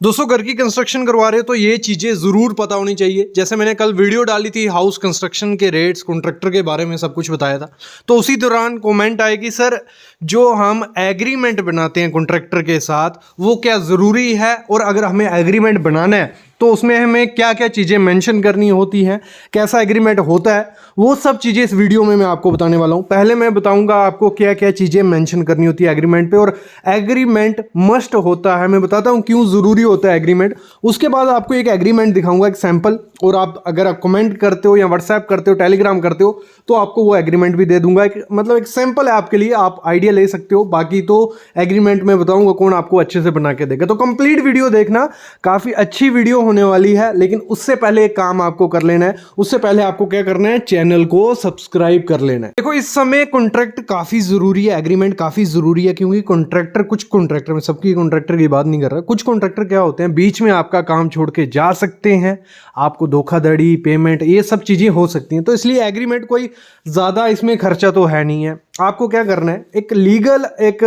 दोस्तों घर की कंस्ट्रक्शन करवा रहे हो तो ये चीज़ें ज़रूर पता होनी चाहिए। जैसे मैंने कल वीडियो डाली थी हाउस कंस्ट्रक्शन के रेट्स कॉन्ट्रैक्टर के बारे में सब कुछ बताया था, तो उसी दौरान कमेंट आए कि सर जो हम एग्रीमेंट बनाते हैं कॉन्ट्रैक्टर के साथ वो क्या ज़रूरी है, और अगर हमें एग्रीमेंट बनाना है तो उसमें हमें क्या क्या चीज़ें मेंशन करनी होती हैं, कैसा एग्रीमेंट होता है, वो सब चीज़ें इस वीडियो में मैं आपको बताने वाला हूँ। पहले मैं बताऊंगा आपको क्या क्या चीज़ें मेंशन करनी होती है एग्रीमेंट पे, और एग्रीमेंट मस्ट होता है। मैं बताता हूँ क्यों ज़रूरी होता है एग्रीमेंट। उसके बाद आपको एक एग्रीमेंट दिखाऊंगा, एक सैंपल, और आप अगर आप कमेंट करते हो या व्हाट्सएप करते हो, टेलीग्राम करते हो, तो आपको वो एग्रीमेंट भी दे दूंगा। एक सैंपल है आपके लिए, आप आइडिया ले सकते हो। बाकी तो एग्रीमेंट में बताऊंगा कौन आपको अच्छे से बना के देगा। तो कंप्लीट वीडियो देखना, काफ़ी अच्छी वीडियो होने वाली है। लेकिन उससे पहले एक काम आपको कर लेना है। उससे पहले आपको क्या करना है, चैनल को सब्सक्राइब कर लेना है। देखो इस समय कॉन्ट्रैक्ट काफ़ी ज़रूरी है, एग्रीमेंट काफ़ी ज़रूरी है, क्योंकि कॉन्ट्रैक्टर, कुछ कॉन्ट्रैक्टर, मैं सबकी कॉन्ट्रैक्टर की बात नहीं कर रहा, कुछ कॉन्ट्रैक्टर क्या होते हैं बीच में आपका काम छोड़ के जा सकते हैं, आपको धोखाधड़ी, पेमेंट, ये सब चीज़ें हो सकती हैं। तो इसलिए एग्रीमेंट कोई ज़्यादा इसमें खर्चा तो है नहीं है। आपको क्या करना है, एक लीगल एक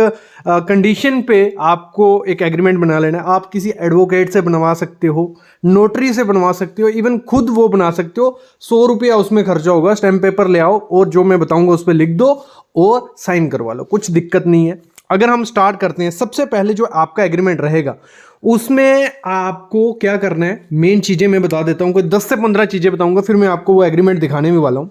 कंडीशन पे आपको एक एग्रीमेंट बना लेना है। आप किसी एडवोकेट से बनवा सकते हो, नोटरी से बनवा सकते हो, इवन खुद वो बना सकते हो। 100 रुपया उसमें खर्चा होगा, स्टैम्प पेपर ले आओ और जो मैं बताऊंगा उस पर लिख दो और साइन करवा लो, कुछ दिक्कत नहीं है। अगर हम स्टार्ट करते हैं, सबसे पहले जो आपका एग्रीमेंट रहेगा उसमें आपको क्या करना है, मेन चीज़ें मैं बता देता हूँ, कोई 10 से 15 चीज़ें बताऊंगा, फिर मैं आपको वो एग्रीमेंट दिखाने में वाला हूँ।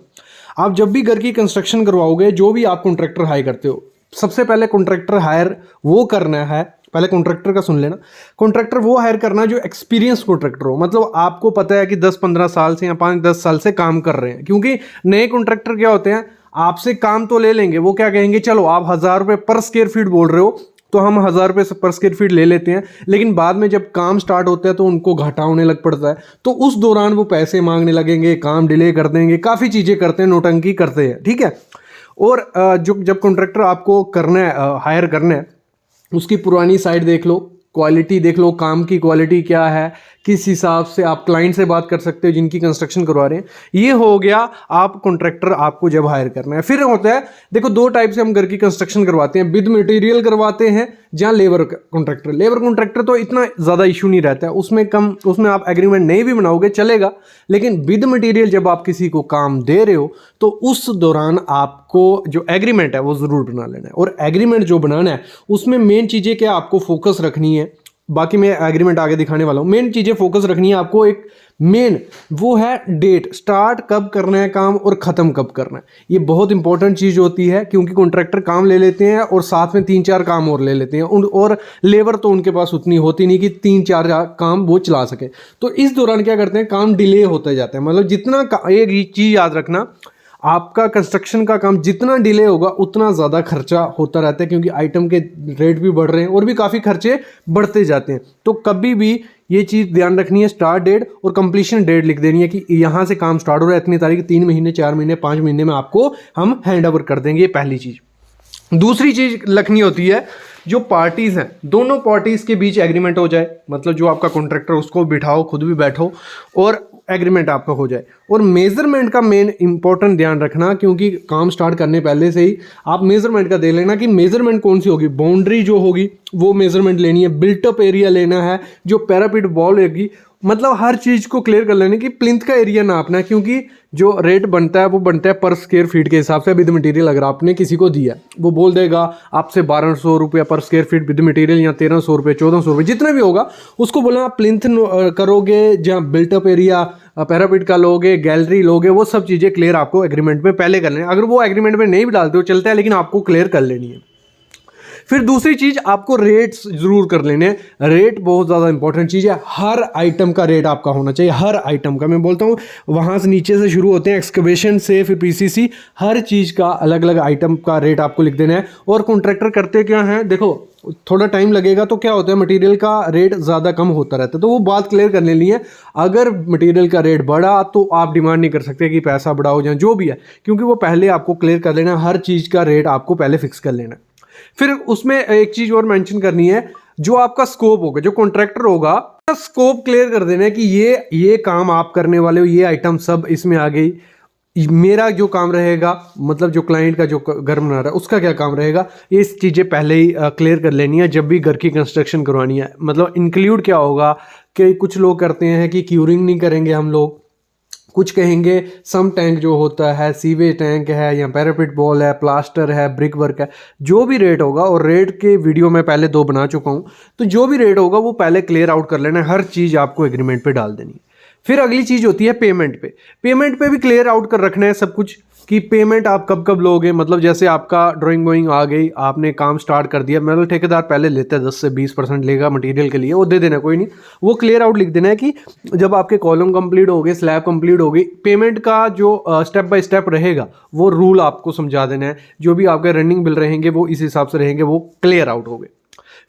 आप जब भी घर की कंस्ट्रक्शन करवाओगे, जो भी आप कॉन्ट्रैक्टर हायर करते हो, सबसे पहले कॉन्ट्रैक्टर हायर वो करना है, पहले कॉन्ट्रैक्टर का सुन लेना। कॉन्ट्रैक्टर वो हायर करना जो एक्सपीरियंस कॉन्ट्रैक्टर हो, मतलब आपको पता है कि 10-15 साल से या 5-10 साल से काम कर रहे हैं। क्योंकि नए कॉन्ट्रैक्टर क्या होते हैं, आपसे काम तो ले लेंगे, वो क्या कहेंगे, चलो आप 1000 रुपये पर स्क्वायर फीट बोल रहे हो तो हम 1000 रुपये पर स्क्वायर फीट ले लेते हैं। लेकिन बाद में जब काम स्टार्ट होता है तो उनको घाटा होने लग पड़ता है, तो उस दौरान वो पैसे मांगने लगेंगे, काम डिले कर देंगे, काफ़ी चीज़ें करते हैं, नोटंकी करते हैं, ठीक है। और जो जब कॉन्ट्रैक्टर आपको करना है, हायर करना है, उसकी पुरानी साइड देख लो, क्वालिटी देख लो, काम की क्वालिटी क्या है, किस हिसाब से आप क्लाइंट से बात कर सकते हो जिनकी कंस्ट्रक्शन करवा रहे हैं। ये हो गया आप कॉन्ट्रैक्टर आपको जब हायर करना है। फिर होता है, देखो दो टाइप से हम घर की कंस्ट्रक्शन करवाते हैं, विद मटेरियल करवाते हैं जहाँ लेबर कॉन्ट्रैक्टर। लेबर कॉन्ट्रैक्टर तो इतना ज़्यादा इशू नहीं रहता है, उसमें आप एग्रीमेंट नहीं भी बनाओगे चलेगा। लेकिन विद मटेरियल जब आप किसी को काम दे रहे हो तो उस दौरान आपको जो एग्रीमेंट है वो ज़रूर बना लेना है। और एग्रीमेंट जो बनाना है उसमें मेन चीज़ें क्या आपको फोकस रखनी है, बाकी मैं एग्रीमेंट आगे दिखाने वाला हूँ। मेन चीज़ें फोकस रखनी है आपको, एक मेन वो है डेट, स्टार्ट कब करना है काम और ख़त्म कब करना है। ये बहुत इंपॉर्टेंट चीज़ होती है, क्योंकि कॉन्ट्रैक्टर काम ले लेते हैं और साथ में 3-4 काम और ले लेते हैं, और लेबर तो उनके पास उतनी होती नहीं कि 3-4 काम वो चला सके। तो इस दौरान क्या करते हैं, काम डिले होते जाता है। मतलब जितना एक चीज़ याद रखना, आपका कंस्ट्रक्शन का काम जितना डिले होगा उतना ज़्यादा खर्चा होता रहता है, क्योंकि आइटम के रेट भी बढ़ रहे हैं और भी काफ़ी खर्चे बढ़ते जाते हैं। तो कभी भी ये चीज़ ध्यान रखनी है, स्टार्ट डेट और कंप्लीशन डेट लिख देनी है कि यहाँ से काम स्टार्ट हो रहा है इतनी तारीख, 3 महीने, 4 महीने, 5 महीने में आपको हम हैंड ओवर कर देंगे। ये पहली चीज़। दूसरी चीज़ लिखनी होती है, जो पार्टीज़ हैं दोनों पार्टीज़ के बीच एग्रीमेंट हो जाए, मतलब जो आपका कॉन्ट्रैक्टर उसको बिठाओ, खुद भी बैठो और एग्रीमेंट आपका हो जाए। और मेजरमेंट का मेन इंपॉर्टेंट ध्यान रखना, क्योंकि काम स्टार्ट करने पहले से ही आप मेजरमेंट का देख लेना कि मेजरमेंट कौन सी होगी। बाउंड्री जो होगी वो मेजरमेंट लेनी है, बिल्टअप एरिया लेना है, जो पैरापिट वॉल होगी, मतलब हर चीज़ को क्लियर कर लेने की प्लिंथ का एरिया नापना है, क्योंकि जो रेट बनता है वो बनता है पर स्क्वायर फीट के हिसाब से विद मटेरियल। अगर आपने किसी को दिया, वो बोल देगा आपसे 1200 रुपया पर स्क्वायर फीट विद मटेरियल, या 1300 रुपये, 1400 रुपये, जितना भी होगा उसको बोलना। आप प्लिंथ करोगे, जहाँ बिल्टअप एरिया पैरापिट का लोगे, गैलरी लोगे, वो सब चीज़ें क्लियर आपको एग्रीमेंट में पहले कर लेनी है। अगर वो एग्रीमेंट में नहीं भी डालते हो चलता है, लेकिन आपको क्लियर कर लेनी है। फिर दूसरी चीज़, आपको रेट्स जरूर कर लेने हैं। रेट बहुत ज़्यादा इंपॉर्टेंट चीज़ है, हर आइटम का रेट आपका होना चाहिए, हर आइटम का। मैं बोलता हूँ वहाँ से नीचे से शुरू होते हैं, एक्सकवेशन से फिर पीसीसी, हर चीज़ का अलग अलग आइटम का रेट आपको लिख देना है। और कॉन्ट्रैक्टर करते क्या हैं, देखो थोड़ा टाइम लगेगा तो क्या होता है, मटेरियल का रेट ज़्यादा कम होता रहता है, तो वो बात क्लियर कर लेनी है। अगर मटेरियल का रेट बढ़ा तो आप डिमांड नहीं कर सकते कि पैसा बढ़ाओ या जो भी है, क्योंकि वो पहले आपको क्लियर कर लेना, हर चीज़ का रेट आपको पहले फिक्स कर लेना। फिर उसमें एक चीज़ और मेंशन करनी है, जो आपका स्कोप होगा, जो कॉन्ट्रैक्टर होगा, स्कोप क्लियर कर देना है कि ये काम आप करने वाले हो, ये आइटम सब इसमें आ गई। मेरा जो काम रहेगा, मतलब जो क्लाइंट का जो घर बना रहा है उसका क्या काम रहेगा, ये चीज़ें पहले ही क्लियर कर लेनी है जब भी घर की कंस्ट्रक्शन करवानी है। मतलब इंक्लूड क्या होगा कि कुछ लोग करते हैं कि क्यूरिंग नहीं करेंगे हम लोग, कुछ कहेंगे सम टैंक जो होता है, सीवेज टैंक है या पैरापिट बॉल है, प्लास्टर है, ब्रिक वर्क है, जो भी रेट होगा, और रेट के वीडियो मैं पहले 2 बना चुका हूँ, तो जो भी रेट होगा वो पहले क्लियर आउट कर लेना है, हर चीज़ आपको एग्रीमेंट पे डाल देनी है। फिर अगली चीज़ होती है पेमेंट पे। पेमेंट पे भी क्लियर आउट कर रखना है सब कुछ कि पेमेंट आप कब कब लोगे। मतलब जैसे आपका ड्राइंग वॉइंग आ गई, आपने काम स्टार्ट कर दिया, मतलब ठेकेदार पहले लेता है 10 से 20% लेगा मटेरियल के लिए, वो दे देना, कोई नहीं, वो क्लियर आउट लिख देना है कि जब आपके कॉलम कंप्लीट हो गए, स्लैब कंप्लीट हो गई, पेमेंट का जो स्टेप बाय स्टेप रहेगा वो रूल आपको समझा देना है। जो भी आपके रनिंग बिल रहेंगे वो इस हिसाब से रहेंगे, वो क्लियर आउट हो गए।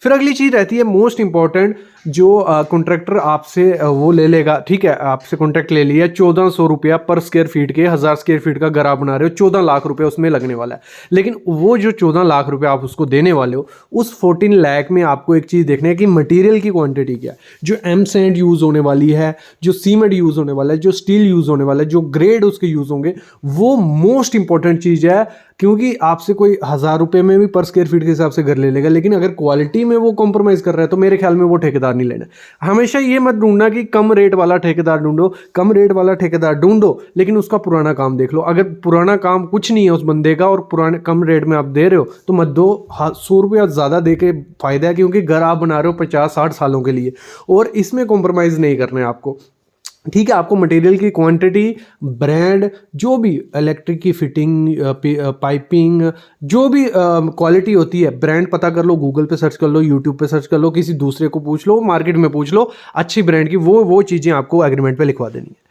फिर अगली चीज़ रहती है मोस्ट इंपॉर्टेंट, जो कॉन्ट्रैक्टर आपसे वो ले लेगा, ठीक है, आपसे कॉन्ट्रैक्ट ले लिया 1400 रुपया पर स्क्वायर फीट के, 1000 स्क्वायर फीट का घर आप बना रहे हो, 14 लाख रुपया उसमें लगने वाला है। लेकिन वो जो 14 लाख रुपया आप उसको देने वाले हो, उस 14 लाख में आपको एक चीज़ देखना है कि मटेरियल की क्वांटिटी क्या है, जो एम सैंड यूज़ होने वाली है, जो सीमेंट यूज़ होने वाला है, जो स्टील यूज़ होने वाला है, जो ग्रेड उसके यूज़ होंगे, वो मोस्ट इंपॉर्टेंट चीज़ है। क्योंकि आपसे कोई 1000 रुपये में भी पर स्क्वायर फीट के हिसाब से घर ले लेगा, लेकिन अगर क्वालिटी में वो कॉम्प्रोमाइज़ कर रहा है तो मेरे ख्याल में वो ठेकेदार नहीं लेना। हमेशा ये मत ढूंढना कि कम रेट वाला ठेकेदार ढूंढो, कम रेट वाला ठेकेदार ढूंढो, लेकिन उसका पुराना काम देख लो। अगर पुराना काम कुछ नहीं है उस बंदे का और पुराने कम रेट में आप दे रहे हो तो मत दो। 100 रुपया ज़्यादा दे के फ़ायदा है, क्योंकि घर आप बना रहे हो 50-60 सालों के लिए, और इसमें कॉम्प्रोमाइज़ नहीं करना है आपको, ठीक है। आपको मटेरियल की क्वांटिटी, ब्रांड, जो भी इलेक्ट्रिक की फिटिंग, पाइपिंग, जो भी क्वालिटी होती है, ब्रांड पता कर लो, गूगल पे सर्च कर लो, यूट्यूब पे सर्च कर लो, किसी दूसरे को पूछ लो, मार्केट में पूछ लो अच्छी ब्रांड की, वो चीज़ें आपको एग्रीमेंट पे लिखवा देनी है।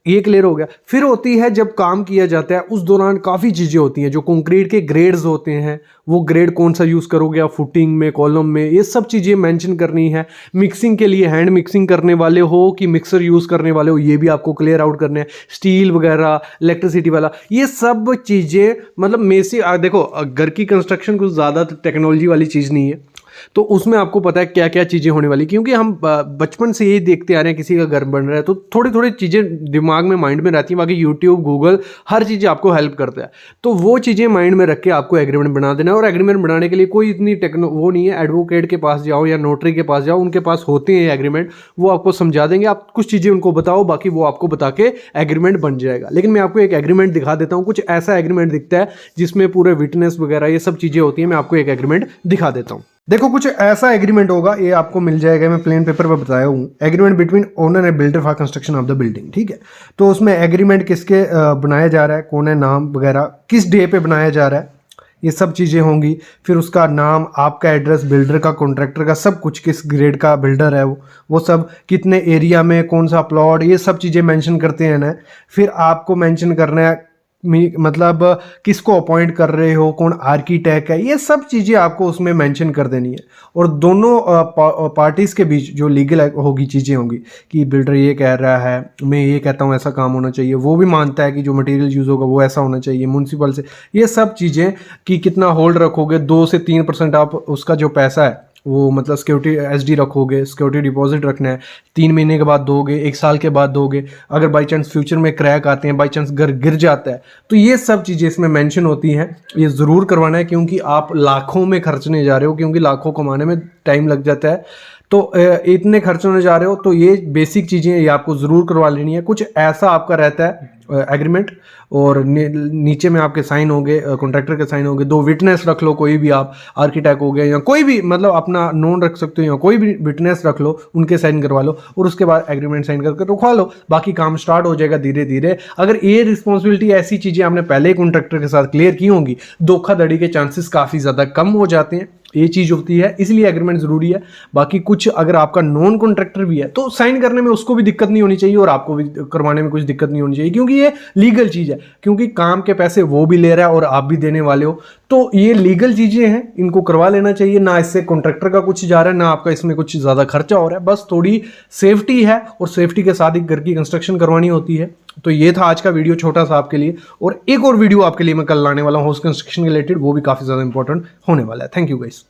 ये क्लियर हो गया। फिर होती है जब काम किया जाता है उस दौरान काफ़ी चीज़ें होती हैं, जो कंक्रीट के ग्रेड्स होते हैं, वो ग्रेड कौन सा यूज़ करोगे आप, फुटिंग में, कॉलम में, ये सब चीज़ें मेंशन करनी है। मिक्सिंग के लिए हैंड मिक्सिंग करने वाले हो कि मिक्सर यूज़ करने वाले हो, ये भी आपको क्लियर आउट करना है। स्टील वगैरह, इलेक्ट्रिसिटी वाला, ये सब चीज़ें, मतलब मेसी देखो, घर की कंस्ट्रक्शन कुछ ज़्यादा टेक्नोलॉजी वाली चीज़ नहीं है, तो उसमें आपको पता है क्या क्या चीज़ें होने वाली, क्योंकि हम बचपन से यही देखते आ रहे हैं, किसी का घर बन रहा है तो थोड़ी थोड़ी चीज़ें दिमाग में, माइंड में रहती हैं। बाकी यूट्यूब, गूगल, हर चीज़ आपको हेल्प करता है, तो वो चीज़ें माइंड में रख के आपको एग्रीमेंट बना देना है। और एग्रीमेंट बनाने के लिए कोई इतनी वो नहीं है, एडवोकेट के पास जाओ या नोटरी के पास जाओ, उनके पास होते हैं एग्रीमेंट, वो आपको समझा देंगे। आप कुछ चीज़ें उनको बताओ, बाकी वो आपको बता के एग्रीमेंट बन जाएगा। लेकिन मैं आपको एक एग्रीमेंट दिखा देता हूँ, कुछ ऐसा एग्रीमेंट दिखता है जिसमें पूरे विटनेस वगैरह ये सब चीज़ें होती हैं। मैं आपको एक एग्रीमेंट दिखा देता हूँ। देखो, कुछ ऐसा एग्रीमेंट होगा, ये आपको मिल जाएगा, मैं प्लेन पेपर पर बताया हूँ। Agreement between owner and builder for construction of the building, ठीक है। तो उसमें एग्रीमेंट किसके बनाया जा रहा है, कौन है, नाम वगैरह, किस डे पे बनाया जा रहा है, ये सब चीज़ें होंगी। फिर उसका नाम, आपका एड्रेस, बिल्डर का, कॉन्ट्रैक्टर का, सब कुछ, किस ग्रेड का बिल्डर है वो सब, कितने एरिया में, कौन सा प्लॉट, ये सब चीज़ें मेंशन करते हैं ना। फिर आपको मेंशन करना है मतलब किसको अपॉइंट कर रहे हो, कौन आर्किटेक्ट है, ये सब चीज़ें आपको उसमें मेंशन कर देनी है। और दोनों पार्टीज़ के बीच जो लीगल होगी चीज़ें होंगी कि बिल्डर ये कह रहा है, मैं ये कहता हूँ ऐसा काम होना चाहिए, वो भी मानता है कि जो मटेरियल यूज़ होगा वो ऐसा होना चाहिए म्यूनसिपल से, ये सब चीज़ें कि कितना होल्ड रखोगे, 2 से 3% आप उसका जो पैसा है वो, मतलब सिक्योरिटी एसडी रखोगे, सिक्योरिटी डिपॉजिट रखना है, 3 महीने के बाद दोगे, 1 साल के बाद दोगे, अगर बाई चांस फ्यूचर में क्रैक आते हैं, बाई चांस घर गिर जाता है, तो ये सब चीज़ें इसमें मेंशन होती हैं। ये ज़रूर करवाना है, क्योंकि आप लाखों में खर्चने जा रहे हो, क्योंकि लाखों कमाने में टाइम लग जाता है, तो इतने खर्च होने जा रहे हो, तो ये बेसिक चीज़ें ये आपको ज़रूर करवा लेनी है। कुछ ऐसा आपका रहता है एग्रीमेंट, और नीचे में आपके साइन होंगे, कॉन्ट्रैक्टर के साइन होंगे, 2 विटनेस रख लो, कोई भी आप आर्किटेक्ट हो गए या कोई भी, मतलब अपना नोन रख सकते हो, या कोई भी विटनेस रख लो, उनके साइन करवा लो, और उसके बाद एग्रीमेंट साइन करके रुकवा लो। बाकी काम स्टार्ट हो जाएगा धीरे धीरे। अगर ये रिस्पॉन्सिबिलिटी, ऐसी चीज़ें आपने पहले ही कॉन्ट्रैक्टर के साथ क्लियर की होंगी, धोखाधड़ी के चांसेस काफ़ी ज़्यादा कम हो जाते हैं। ये चीज़ होती है, इसलिए एग्रीमेंट ज़रूरी है। बाकी कुछ अगर आपका नॉन कॉन्ट्रैक्टर भी है तो साइन करने में उसको भी दिक्कत नहीं होनी चाहिए, और आपको भी करवाने में कुछ दिक्कत नहीं होनी चाहिए, क्योंकि ये लीगल चीज़ है, क्योंकि काम के पैसे वो भी ले रहा है और आप भी देने वाले हो, तो ये लीगल चीज़ें हैं, इनको करवा लेना चाहिए। ना इससे कॉन्ट्रैक्टर का कुछ जा रहा है, ना आपका इसमें कुछ ज़्यादा खर्चा हो रहा है, बस थोड़ी सेफ्टी है, और सेफ्टी के साथ ही घर की कंस्ट्रक्शन करवानी होती है। तो ये था आज का वीडियो, छोटा सा आपके लिए, और एक और वीडियो आपके लिए मैं कल लाने वाला हूँ हाउस कंस्ट्रक्शन के रिलेटेड, वो भी काफ़ी ज़्यादा इंपॉर्टेंट होने वाला है। Thank you guys.